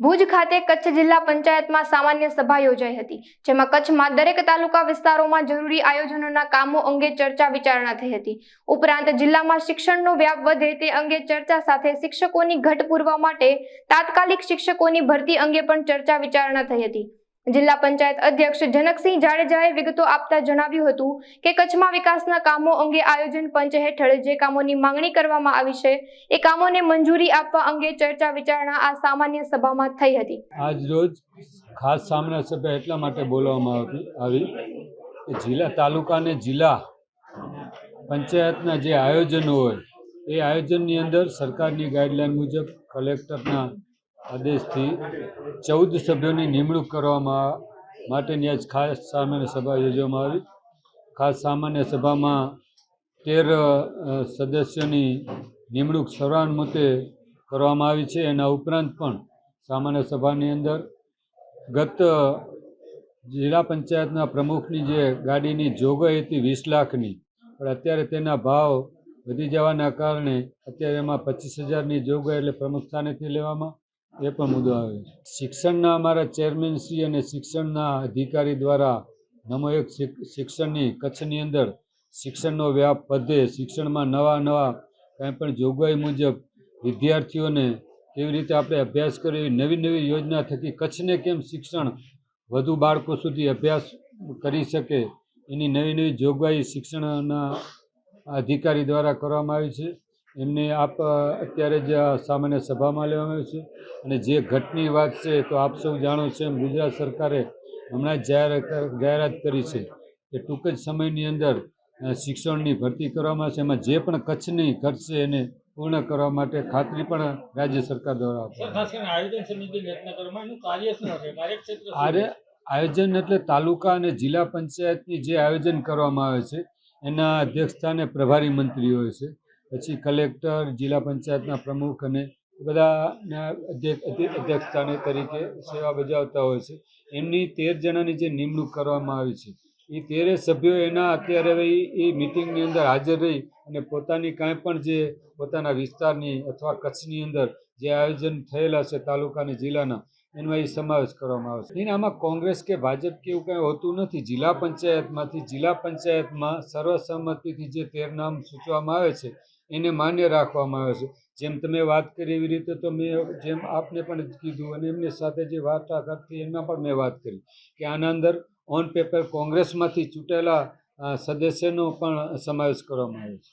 ભુજ ખાતે કચ્છ જિલ્લા પંચાયતમાં સામાન્ય સભા યોજાઈ હતી, જેમાં કચ્છમાં દરેક તાલુકા વિસ્તારોમાં જરૂરી આયોજનોના કામો અંગે ચર્ચા વિચારણા થઈ હતી। ઉપરાંત જિલ્લામાં શિક્ષણનો વ્યાપ વધે તે અંગે ચર્ચા સાથે શિક્ષકોની ઘટ પૂરવા માટે તાત્કાલિક શિક્ષકોની ભરતી અંગે પણ ચર્ચા વિચારણા થઈ હતી। જિલ્લા પંચાયત અધ્યક્ષ જનકસિંહ જાડેજાએ વિગતો આપતા જણાવ્યું હતું કે કચ્છમાં વિકાસના કામો અંગે આયોજન પંચ હેઠળ જે કામોની માંગણી કરવામાં આવી છે એ કામોને મંજૂરી આપવા અંગે ચર્ચા વિચારણા આ સામાન્ય સભામાં થઈ હતી। આજ રોજ ખાસ સામાન્ય સભા એટલા માટે બોલાવવામાં આવી કે જિલ્લા તાલુકા અને જિલ્લા પંચાયતના જે આયોજનો હોય એ આયોજનની અંદર સરકારની ગાઈડલાઈન મુજબ કલેક્ટરના આદેશથી 14 સભ્યોની નિમણૂક કરવામાં માટેની આજ ખાસ સામાન્ય સભા યોજવામાં આવી। ખાસ સામાન્ય સભામાં 13 સદસ્યોની નિમણૂક સર્વાનુમતે કરવામાં આવી છે। એના ઉપરાંત પણ સામાન્ય સભાની અંદર ગત જિલ્લા પંચાયતના પ્રમુખની જે ગાડીની જોગવાઈ હતી 20 લાખની, પણ અત્યારે તેના ભાવ વધી જવાના કારણે અત્યારે એમાં 25,000ની જોગવાઈ એટલે પ્રમુખ સ્થાનેથી લેવામાં એ પણ મુદ્દો આવે છે। શિક્ષણના અમારા ચેરમેનશ્રી અને શિક્ષણના અધિકારી દ્વારા નમો એક શિક્ષણની કચ્છની અંદર શિક્ષણનો વ્યાપ વધે, શિક્ષણમાં નવા કંઈ પણ જોગવાઈ મુજબ વિદ્યાર્થીઓને કેવી રીતે આપણે અભ્યાસ કરીએ, નવી યોજના થકી કચ્છને કેમ શિક્ષણ વધુ બાળકો સુધી અભ્યાસ કરી શકે એની નવી જોગવાઈ શિક્ષણના અધિકારી દ્વારા કરવામાં આવી છે। એમને આપ અત્યારે જ સામાન્ય સભામાં લેવામાં આવી છે। અને જે ઘટની વાત છે તો આપ સૌ જાણો છો એમ ગુજરાત સરકારે હમણાં જ જાહેરાત કરી છે કે ટૂંક જ સમયની અંદર શિક્ષણની ભરતી કરવામાં છે। એમાં જે પણ કચ્છની ઘટ છે એને પૂર્ણ કરવા માટે ખાતરી પણ રાજ્ય સરકાર દ્વારા આયોજન એટલે તાલુકા અને જિલ્લા પંચાયતની જે આયોજન કરવામાં આવે છે એના અધ્યક્ષસ્થાને પ્રભારી મંત્રી હોય છે, પછી કલેક્ટર, જિલ્લા પંચાયતના પ્રમુખ અને બધાના અધ્યક્ષસ્થાને તરીકે સેવા બજાવતા હોય છે। એમની 13 જણાની જે નિમણૂક કરવામાં આવી છે એ 13 સભ્યો એના અત્યારે એ મિટિંગની અંદર હાજર રહી અને પોતાની કાંઈ પણ જે પોતાના વિસ્તારની અથવા કચ્છની અંદર જે આયોજન થયેલા છે તાલુકા અને જિલ્લાના એનો સમાવેશ કરવામાં આવે છે। આમાં કોંગ્રેસ કે ભાજપ કે એવું કંઈ હોતું નથી। જિલ્લા પંચાયતમાં સર્વસંમતિથી જે 13 નામ સૂચવવામાં આવે છે એને માન્ય રાખવામાં આવે છે। જેમ તમે વાત કરી એવી રીતે તો મેં જેમ આપને પણ કીધું અને એમની સાથે જે વાર્તાઘાત થઈ એમાં પણ મેં વાત કરી કે આના અંદર ઓન પેપર કોંગ્રેસમાંથી ચૂંટેલા સદસ્યનો પણ સમાવેશ કરવામાં આવે છે।